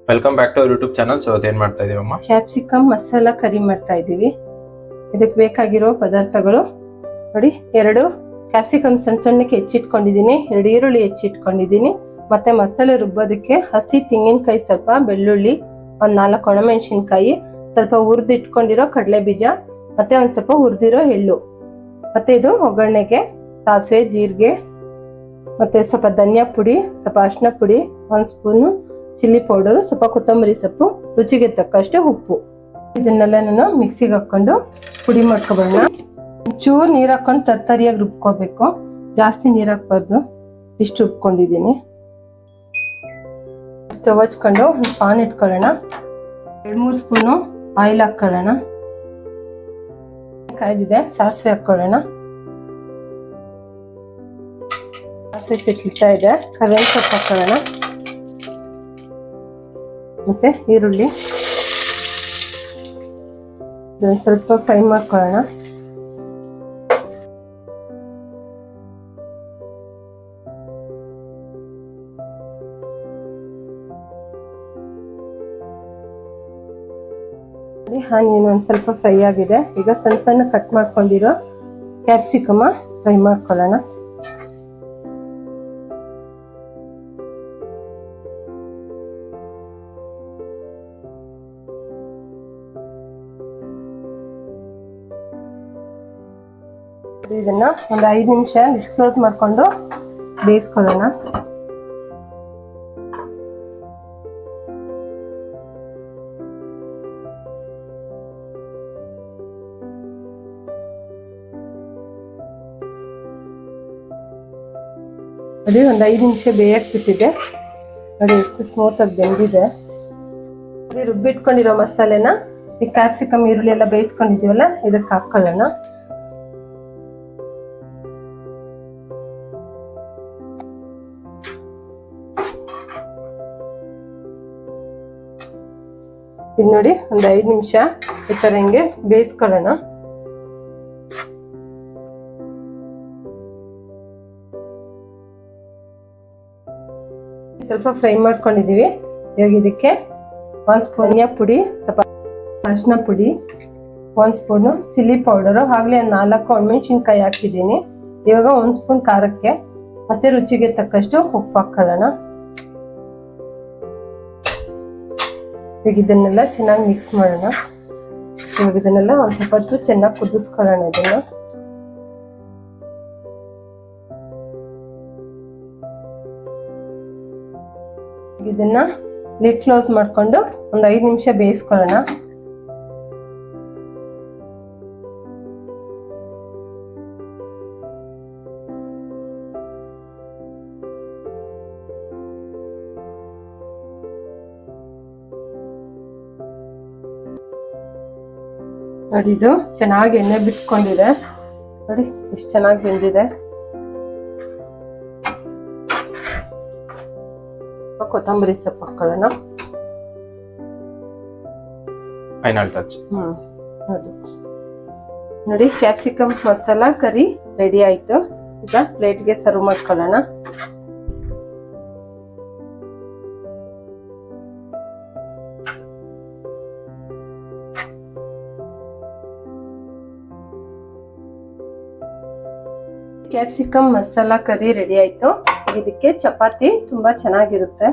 Welcome back to YouTube channel. So ಅದೇನ್ ಮಾಡ್ತಾ ಇದೀವಮ್ಮ? Capsicum masala ಕರಿ ಮಾಡ್ತಾ ಇದೀವಿ. ಇದಕ್ಕೆ ಬೇಕಾಗಿರೋ ಪದಾರ್ಥಗಳು ನೋಡಿ, 2 ಕ್ಯಾಪ್ಸಿಕಮ್ ಸಣ್ಣ ಸಣ್ಣಕ್ಕೆ ಹೆಚ್ಚಿಟ್ಕೊಂಡಿದ್ದೀನಿ, 2 ಈರುಳ್ಳಿ ಹೆಚ್ಚಿಟ್ಕೊಂಡಿದ್ದೀನಿ, ಮತ್ತೆ ಮಸಾಲೆ ರುಬ್ಬೋದಕ್ಕೆ ಹಸಿ ತೆಂಗಿನಕಾಯಿ, ಸ್ವಲ್ಪ ಬೆಳ್ಳುಳ್ಳಿ, ಒಂದ್ 4 ಒಣಮೆಣಸಿನ್ಕಾಯಿ, ಸ್ವಲ್ಪ ಹುರಿದಿಟ್ಕೊಂಡಿರೋ ಕಡಲೆ ಬೀಜ, ಮತ್ತೆ ಒಂದ್ ಸ್ವಲ್ಪ ಹುರಿದಿರೋ ಎಳ್ಳು, ಮತ್ತೆ ಇದು ಒಗ್ಗರಣೆಗೆ ಸಾಸಿವೆ, ಜೀರಿಗೆ, ಮತ್ತೆ ಸ್ವಲ್ಪ ಧನಿಯಾ ಪುಡಿ, ಸ್ವಲ್ಪ ಅರಿಶಿನ ಪುಡಿ, 1 ಸ್ಪೂನು ಚಿಲ್ಲಿ ಪೌಡರ್, ಸ್ವಲ್ಪ ಕೊತ್ತಂಬರಿ ಸೊಪ್ಪು, ರುಚಿಗೆ ತಕ್ಕಷ್ಟು ಉಪ್ಪು. ಇದನ್ನೆಲ್ಲ ನಾನು ಮಿಕ್ಸಿಗೆ ಹಾಕೊಂಡು ಪುಡಿ ಮಾಡ್ಕೊಬೋಣ. ಒಂಚೂರು ನೀರು ಹಾಕೊಂಡು ತರ್ತರಿಯಾಗಿ ರುಬ್ಕೋಬೇಕು, ಜಾಸ್ತಿ ನೀರು ಹಾಕ್ಬಾರ್ದು. ಇಷ್ಟು ರುಬ್ಕೊಂಡಿದ್ದೀನಿ. ಸ್ಟವ್ ಹಚ್ಕೊಂಡು ಒಂದು ಪಾನ್ ಇಟ್ಕೊಳ್ಳೋಣ. 2-3 ಸ್ಪೂನು ಆಯಿಲ್ ಹಾಕೊಳ್ಳೋಣ. ಕಾಯ್ದಿದೆ, ಸಾಸಿವೆ ಹಾಕೊಳ್ಳೋಣ. ಸಾಸಿವೆ ಸಿಟ್ಲಿತಾ ಇದೆ, ಕರಿಬೇವು ಸೊಪ್ಪು ಹಾಕೊಳ್ಳೋಣ. ಮತ್ತೆ ಈರುಳ್ಳಿ ಸ್ವಲ್ಪ ಫ್ರೈ ಮಾಡ್ಕೊಳ್ಳೋಣ. ಆನಿಯನ್ ಒಂದ್ ಸ್ವಲ್ಪ ಫ್ರೈ ಆಗಿದೆ. ಈಗ ಸಣ್ಣ ಸಣ್ಣ ಕಟ್ ಮಾಡ್ಕೊಂಡಿರೋ ಕ್ಯಾಪ್ಸಿಕಮ್ ಫ್ರೈ ಮಾಡ್ಕೊಳ್ಳೋಣ. ಇದನ್ನ ಒಂದು 5 ನಿಮಿಷ ಕ್ಲೋಸ್ ಮಾಡ್ಕೊಂಡು ಬೇಯಿಸ್ಕೊಳ್ಳೋಣ. ನೋಡಿ, ಒಂದು 5 ನಿಮಿಷ ಬೇಯಕ್ಕೆ ಬಿಟ್ಟಿದೆ. ನೋಡಿ ಎಷ್ಟು ಸ್ಮೂತ್ ಆಗಿ ಬೆಂದಿದೆ. ರುಬ್ಬಿಟ್ಕೊಂಡಿರೋ ಮಸಾಲೆನ ಈ ಕ್ಯಾಪ್ಸಿಕಮ್ ಈರುಳ್ಳಿ ಎಲ್ಲ ಬೇಯಿಸ್ಕೊಂಡಿದೀವಲ್ಲ ಇದಕ್ಕೆ ಹಾಕೊಳ್ಳೋಣ. ಇದು ನೋಡಿ, ಒಂದು 5 ನಿಮಿಷ ಈ ತರ ಹಿಂಗೆ ಬೇಯಿಸ್ಕೊಳ್ಳೋಣ. ಸ್ವಲ್ಪ ಫ್ರೈ ಮಾಡ್ಕೊಂಡಿದೀವಿ. ಇವಾಗ ಇದಕ್ಕೆ 1 ಸ್ಪೂನ್ ಧನಿಯಾ ಪುಡಿ, ಸ್ವಲ್ಪ ಅರಿಶಿನ ಪುಡಿ, 1 ಸ್ಪೂನು ಚಿಲ್ಲಿ ಪೌಡರು, ಆಗ್ಲೇ 4 ಒಣಮೆಣಸಿನ್ಕಾಯಿ ಹಾಕಿದ್ದೀನಿ. ಇವಾಗ 1 ಸ್ಪೂನ್ ಖಾರಕ್ಕೆ ಮತ್ತೆ ರುಚಿಗೆ ತಕ್ಕಷ್ಟು ಉಪ್ಪು ಹಾಕೊಳ್ಳೋಣ. ಈಗ ಇದನ್ನೆಲ್ಲ ಚೆನ್ನಾಗಿ ಮಿಕ್ಸ್ ಮಾಡೋಣ. ಇವಾಗ ಇದನ್ನೆಲ್ಲ ಒಂದ್ ಸ್ವಲ್ಪ ಹೊತ್ತು ಚೆನ್ನಾಗಿ ಕುದಿಸ್ಕೊಳ್ಳೋಣ. ಇದನ್ನ ಲಿಡ್ ಕ್ಲೋಸ್ ಮಾಡ್ಕೊಂಡು ಒಂದು 5 ನಿಮಿಷ ಬೇಯಿಸ್ಕೊಳ್ಳೋಣ. ನೋಡಿ, ಇದು ಚೆನ್ನಾಗಿ ಎಣ್ಣೆ ಬಿಟ್ಕೊಂಡಿದೆ. ನೋಡಿ ಎಷ್ಟು ಚೆನ್ನಾಗಿ ಬೆಂದಿದೆ. ಕೊತ್ತಂಬರಿ ಸೊಪ್ಪು ಹಾಕೊಳ್ಳೋಣ. Final touch. ಹೌದು. ನೋಡಿ, ಕ್ಯಾಪ್ಸಿಕಮ್ ಮಸಾಲಾ ಕರಿ ರೆಡಿ ಆಯ್ತು. ಈಗ ಪ್ಲೇಟ್ಗೆ ಸರ್ವ್ ಮಾಡ್ಕೊಳ್ಳೋಣ. ಕ್ಯಾಪ್ಸಿಕಮ್ ಮಸಾಲಾ ಕರಿ ರೆಡಿ ಆಯ್ತು. ಇದಕ್ಕೆ ಚಪಾತಿ ತುಂಬಾ ಚೆನ್ನಾಗಿರುತ್ತೆ.